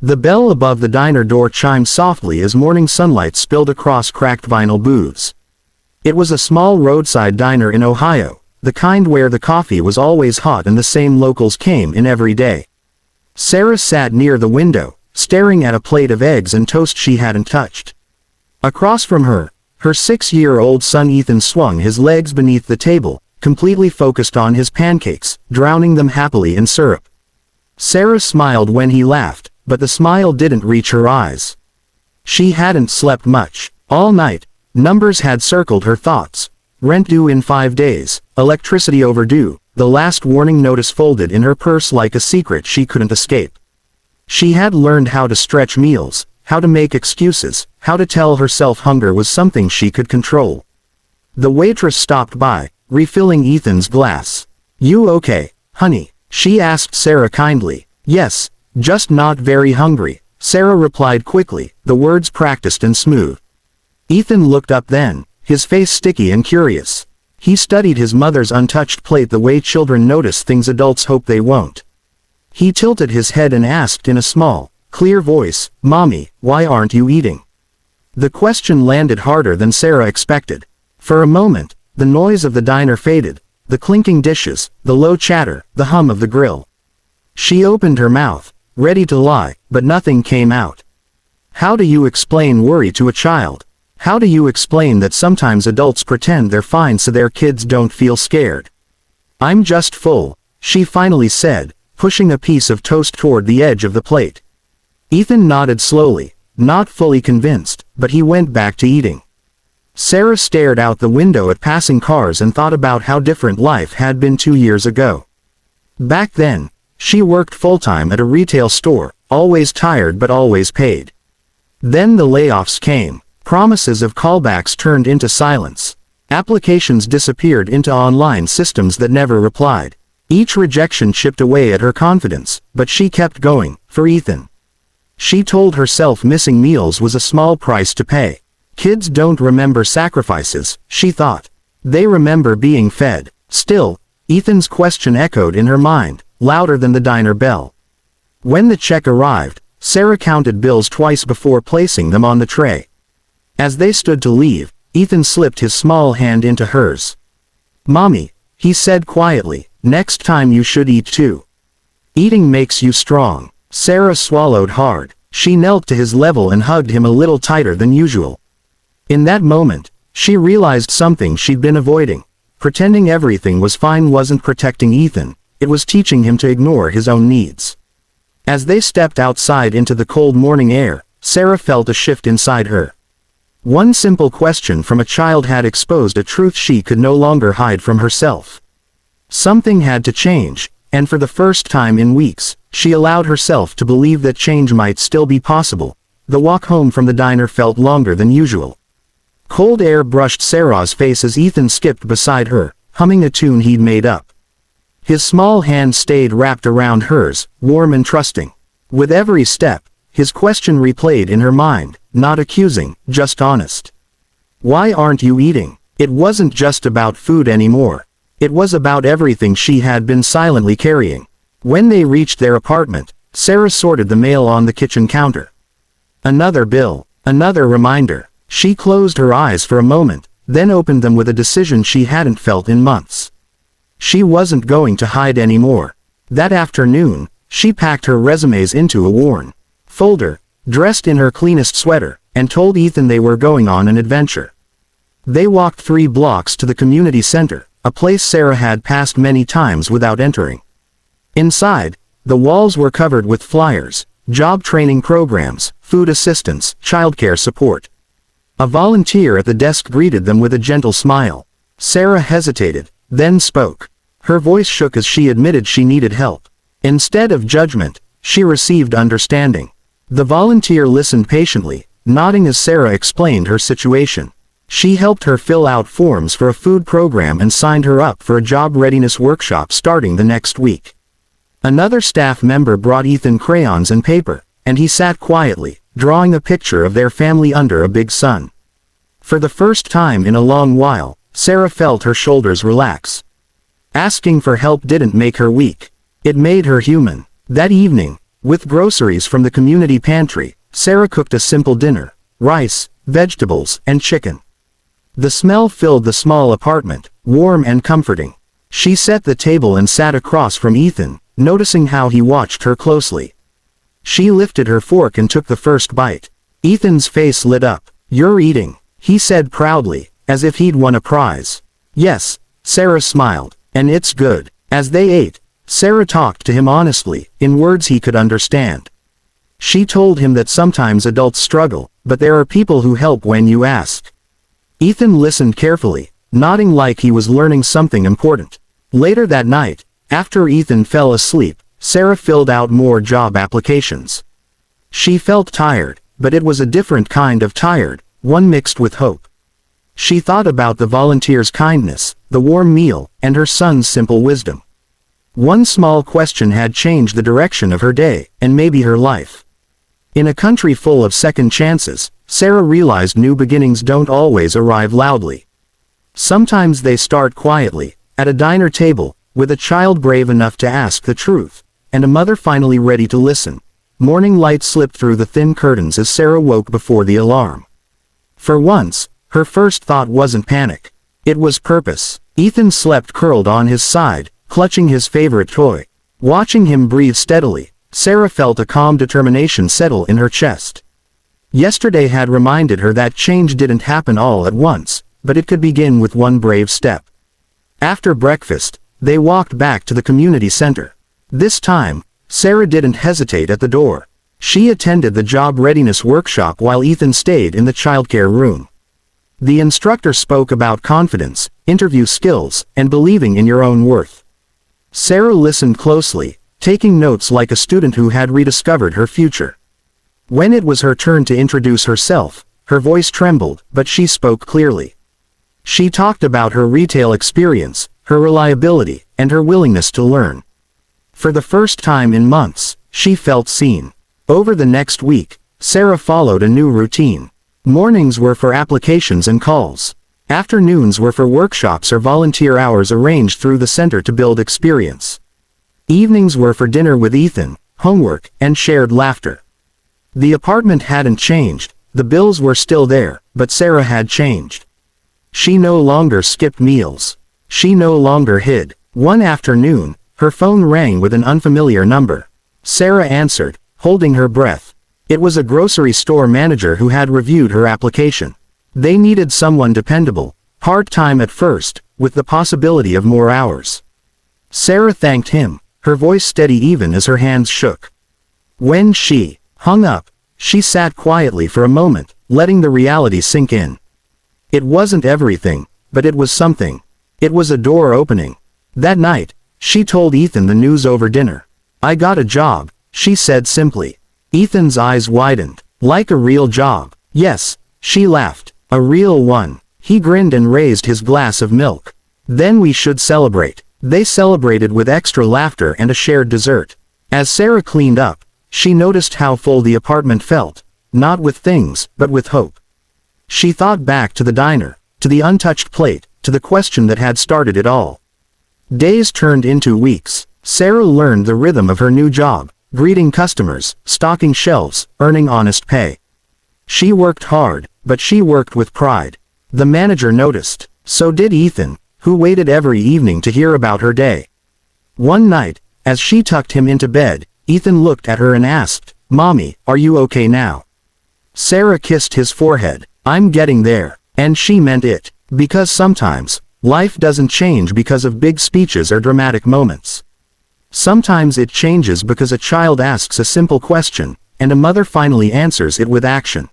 The bell above the diner door chimed softly as morning sunlight spilled across cracked vinyl booths. It was a small roadside diner in Ohio, the kind where the coffee was always hot and the same locals came in every day. Sarah sat near the window, staring at a plate of eggs and toast she hadn't touched. Across from her, her 6-year-old son Ethan swung his legs beneath the table, completely focused on his pancakes, drowning them happily in syrup. Sarah smiled when he laughed, but the smile didn't reach her eyes. She hadn't slept much. All night, numbers had circled her thoughts. Rent due in 5 days, electricity overdue, the last warning notice folded in her purse like a secret she couldn't escape. She had learned how to stretch meals, how to make excuses, how to tell herself hunger was something she could control. The waitress stopped by, refilling Ethan's glass. "You okay, honey?" she asked Sarah kindly. "Yes, just not very hungry," Sarah replied quickly, the words practiced and smooth. Ethan looked up then, his face sticky and curious. He studied his mother's untouched plate the way children notice things adults hope they won't. He tilted his head and asked in a small, clear voice, "Mommy, why aren't you eating?" The question landed harder than Sarah expected. For a moment, the noise of the diner faded, the clinking dishes, the low chatter, the hum of the grill. She opened her mouth, ready to lie, but nothing came out. How do you explain worry to a child? How do you explain that sometimes adults pretend they're fine so their kids don't feel scared? "I'm just full," she finally said, pushing a piece of toast toward the edge of the plate. Ethan nodded slowly, not fully convinced, but he went back to eating. Sarah stared out the window at passing cars and thought about how different life had been 2 years ago. Back then, she worked full-time at a retail store, always tired but always paid. Then the layoffs came. Promises of callbacks turned into silence. Applications disappeared into online systems that never replied. Each rejection chipped away at her confidence, but she kept going, for Ethan. She told herself missing meals was a small price to pay. Kids don't remember sacrifices, she thought. They remember being fed. Still, Ethan's question echoed in her mind, louder than the diner bell. When the check arrived, Sarah counted bills twice before placing them on the tray. As they stood to leave, Ethan slipped his small hand into hers. "Mommy," he said quietly, "next time you should eat too. Eating makes you strong." Sarah swallowed hard. She knelt to his level and hugged him a little tighter than usual. In that moment, she realized something she'd been avoiding. Pretending everything was fine wasn't protecting Ethan, it was teaching him to ignore his own needs. As they stepped outside into the cold morning air, Sarah felt a shift inside her. One simple question from a child had exposed a truth she could no longer hide from herself. Something had to change, and for the first time in weeks, she allowed herself to believe that change might still be possible. The walk home from the diner felt longer than usual. Cold air brushed Sarah's face as Ethan skipped beside her, humming a tune he'd made up. His small hand stayed wrapped around hers, warm and trusting. With every step, his question replayed in her mind, not accusing, just honest. "Why aren't you eating?" It wasn't just about food anymore. It was about everything she had been silently carrying. When they reached their apartment, Sarah sorted the mail on the kitchen counter. Another bill, another reminder. She closed her eyes for a moment, then opened them with a decision she hadn't felt in months. She wasn't going to hide anymore. That afternoon, she packed her resumes into a worn folder, dressed in her cleanest sweater, and told Ethan they were going on an adventure. They walked 3 blocks to the community center, a place Sarah had passed many times without entering. Inside, the walls were covered with flyers, job training programs, food assistance, childcare support. A volunteer at the desk greeted them with a gentle smile. Sarah hesitated, then spoke. Her voice shook as she admitted she needed help. Instead of judgment, she received understanding. The volunteer listened patiently, nodding as Sarah explained her situation. She helped her fill out forms for a food program and signed her up for a job readiness workshop starting the next week. Another staff member brought Ethan crayons and paper, and he sat quietly, drawing a picture of their family under a big sun. For the first time in a long while, Sarah felt her shoulders relax. Asking for help didn't make her weak. It made her human. That evening, With groceries from the community pantry, Sarah cooked a simple dinner: rice, vegetables, and chicken. The smell filled the small apartment, warm and comforting. She set the table and sat across from Ethan, noticing how he watched her closely. She lifted her fork and took the first bite. Ethan's face lit up. "You're eating," he said proudly, as if he'd won a prize. "Yes," Sarah smiled, "and it's good." As they ate, Sarah talked to him honestly, in words he could understand. She told him that sometimes adults struggle, but there are people who help when you ask. Ethan listened carefully, nodding like he was learning something important. Later that night, after Ethan fell asleep, Sarah filled out more job applications. She felt tired, but it was a different kind of tired, one mixed with hope. She thought about the volunteers' kindness, the warm meal, and her son's simple wisdom. One small question had changed the direction of her day, and maybe her life. In a country full of second chances, Sarah realized new beginnings don't always arrive loudly. Sometimes they start quietly, at a diner table, with a child brave enough to ask the truth, and a mother finally ready to listen. Morning light slipped through the thin curtains as Sarah woke before the alarm. For once, her first thought wasn't panic. It was purpose. Ethan slept curled on his side, clutching his favorite toy. Watching him breathe steadily, Sarah felt a calm determination settle in her chest. Yesterday had reminded her that change didn't happen all at once, but it could begin with one brave step. After breakfast, they walked back to the community center. This time, Sarah didn't hesitate at the door. She attended the job readiness workshop while Ethan stayed in the childcare room. The instructor spoke about confidence, interview skills, and believing in your own worth. Sarah listened closely, taking notes like a student who had rediscovered her future. When it was her turn to introduce herself, her voice trembled, but she spoke clearly. She talked about her retail experience, her reliability, and her willingness to learn. For the first time in months, she felt seen. Over the next week, Sarah followed a new routine. Mornings were for applications and calls. Afternoons were for workshops or volunteer hours arranged through the center to build experience. Evenings were for dinner with Ethan, homework, and shared laughter. The apartment hadn't changed, the bills were still there, but Sarah had changed. She no longer skipped meals. She no longer hid. One afternoon, her phone rang with an unfamiliar number. Sarah answered, holding her breath. It was a grocery store manager who had reviewed her application. They needed someone dependable, part-time at first, with the possibility of more hours. Sarah thanked him, her voice steady even as her hands shook. When she hung up, she sat quietly for a moment, letting the reality sink in. It wasn't everything, but it was something. It was a door opening. That night, she told Ethan the news over dinner. "I got a job," she said simply. Ethan's eyes widened. "Like a real job?" "Yes," she laughed. "A real one." He grinned and raised his glass of milk. "Then we should celebrate." They celebrated with extra laughter and a shared dessert. As Sarah cleaned up, she noticed how full the apartment felt, not with things, but with hope. She thought back to the diner, to the untouched plate, to the question that had started it all. Days turned into weeks. Sarah learned the rhythm of her new job, greeting customers, stocking shelves, earning honest pay. She worked hard, but she worked with pride. The manager noticed. So did Ethan, who waited every evening to hear about her day. One night, as she tucked him into bed, Ethan looked at her and asked, "Mommy, are you okay now?" Sarah kissed his forehead. "I'm getting there." And she meant it. Because sometimes, life doesn't change because of big speeches or dramatic moments. Sometimes it changes because a child asks a simple question, and a mother finally answers it with action.